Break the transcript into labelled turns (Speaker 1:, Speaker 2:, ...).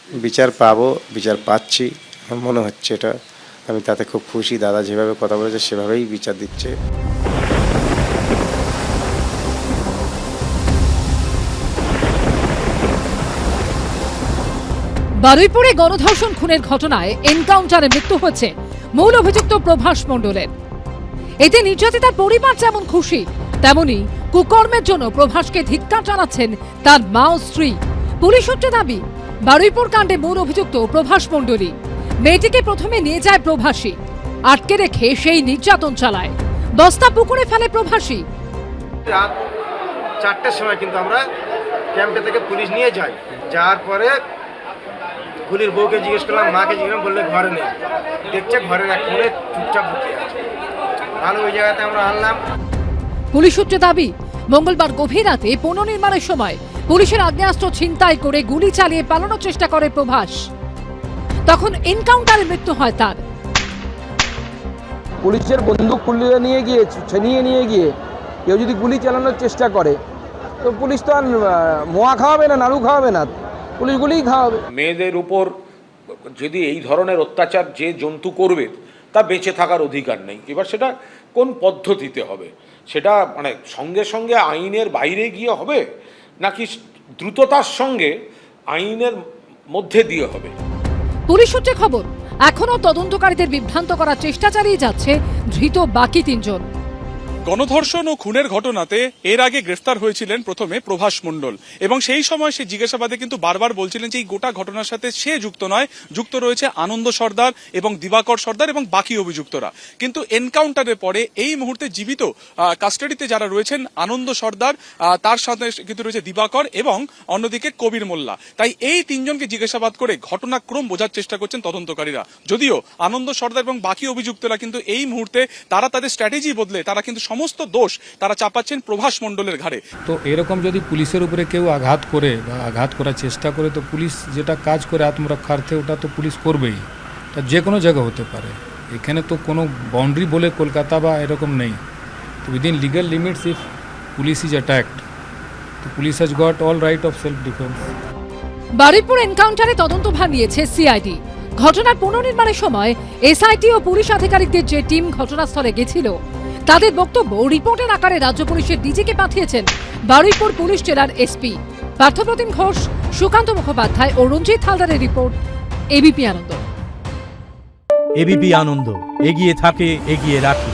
Speaker 1: বিচার পাবো, বিচার পাচ্ছি আমার মনে হচ্ছে। এটা আমি তাতে খুব খুশি। দাদা যেভাবে কথা বলেছে সেভাবেই বিচার দিচ্ছে।
Speaker 2: বারুইপুরে গণধর্ষণ খুনের ঘটনায় এনকাউন্টারে মৃত্যু হয়েছে মূল অভিযুক্ত প্রভাস মণ্ডলের। এতে নির্যাতিতার পরিবার যেমন খুশি, তেমনি কুকর্মের জন্য প্রভাসকে ধিক্কার জানাচ্ছেন তার মা ও স্ত্রী। পুলিশ সূত্রে দাবি, বারুইপুর কাণ্ডে মূল অভিযুক্ত প্রভাস মণ্ডলী। মেয়েটিকে প্রথমে নিয়ে যায় প্রভাসী, আটকে রেখে সেই নির্যাতন চালায়। বস্তা পুকুরে ফেলে প্রভাসী।
Speaker 3: রাত 4টার সময় কিন্তু আমরা ক্যাম্পে থেকে পুলিশ নিয়ে যাই। যাওয়ার পরে পুলিশ বউকে জিজ্ঞেস করলাম, মাকে জিজ্ঞেস করলাম, বললে ঘরে নেই। দেখছে ঘরের এক কোণে চুপচাপ বসে আছে। ভালো, ওই জায়গাতে আমরা আনলাম।
Speaker 2: পুলিশ সূত্রে দাবি, মঙ্গলবার গভীর রাতে পুনর্নির্মাণের সময় পুলিশের আগ্নেয়াস্ত্র ছিনতাই করে গুলি চালিয়ে পালানোর চেষ্টা করে প্রভাস। তখন এনকাউন্টারে মৃত্যু হয় তার।
Speaker 4: পুলিশের বন্দুক খুলে নিয়ে গিয়ে কেউ যদি গুলি চালানোর চেষ্টা করে তো পুলিশ তো আর মোয়া খাওয়াবে না, নাড়ু খাওয়াবে না, পুলিশ গুলিই খাওয়াবে।
Speaker 5: মেয়েদের উপর যদি এই ধরনের অত্যাচার যে জন্তু করবে তা বেঁচে থাকার অধিকার নেই। এবার সেটা কোন পদ্ধতিতে হবে, সেটা মানে সঙ্গে সঙ্গে আইনের বাইরে গিয়ে হবে নাকি দ্রুততার সঙ্গে আইনের মধ্যে দিয়ে হবে।
Speaker 2: পুলিশ সূত্রে খবর, এখনো তদন্তকারীদের বিভ্রান্ত করার চেষ্টা চালিয়ে যাচ্ছে ধৃত বাকি 3 জন।
Speaker 6: গণধর্ষণ ও খুনের ঘটনাতে এর আগে গ্রেফতার হয়েছিলেন প্রথমে প্রভাস মণ্ডল, এবং সেই সময় সে জিজ্ঞাসাবাদে কিন্তু বারবার বলছিলেন যে এই গোটা ঘটনার সাথে সে যুক্ত নয়, যুক্ত রয়েছে আনন্দ সর্দার এবং দিবাকর সর্দার এবং বাকি অভিযুক্তরা। কিন্তু এনকাউন্টারের পরে এই মুহূর্তে জীবিত কাস্টাডিতে যারা রয়েছেন আনন্দ সর্দার, তার সাথে কিন্তু রয়েছে দিবাকর এবং অন্যদিকে কবির মোল্লা। তাই এই 3 জনকে জিজ্ঞাসাবাদ করে ঘটনাক্রম বোঝার চেষ্টা করছেন তদন্তকারীরা। যদিও আনন্দ সর্দার এবং বাকি অভিযুক্তরা কিন্তু এই মুহূর্তে তারা তাদের স্ট্র্যাটেজি বদলে তারা কিন্তু সমস্ত দোষ তারা চাপাচ্ছেন প্রভাস মণ্ডলের ঘাড়ে।
Speaker 7: তো এরকম যদি পুলিশের উপরে কেউ আঘাত করে বা আঘাত করার চেষ্টা করে, তো পুলিশ যেটা কাজ করে আত্মরক্ষার্থে, ওটা তো পুলিশ করবেই। তা যে কোনো জায়গা হতে পারে, এখানে তো কোনো বাউন্ডারি বলে কলকাতা বা এরকম নেই। তো within legal limits if police is attacked, তো police has got all right of self defence.
Speaker 2: Baruipur এনকাউন্টারে তদন্তভার নিয়েছে সিআইডি। ঘটনার পুনর্নির্মাণের সময় এসআইটি ও পুলিশ আধিকারিকদের যে টিম ঘটনাস্থলে গেছিল, তাদের বক্তব্য রিপোর্টের আকারে রাজ্য পুলিশের ডিজিকে পাঠিয়েছেন বারুইপুর পুলিশ জেলার এসপি। পার্থপ্রতিম ঘোষ, সুকান্ত মুখোপাধ্যায় ও রঞ্জিত হালদারের রিপোর্ট, এবিপি আনন্দ।
Speaker 8: এবিপি আনন্দ, এগিয়ে থাকে, এগিয়ে রাখে।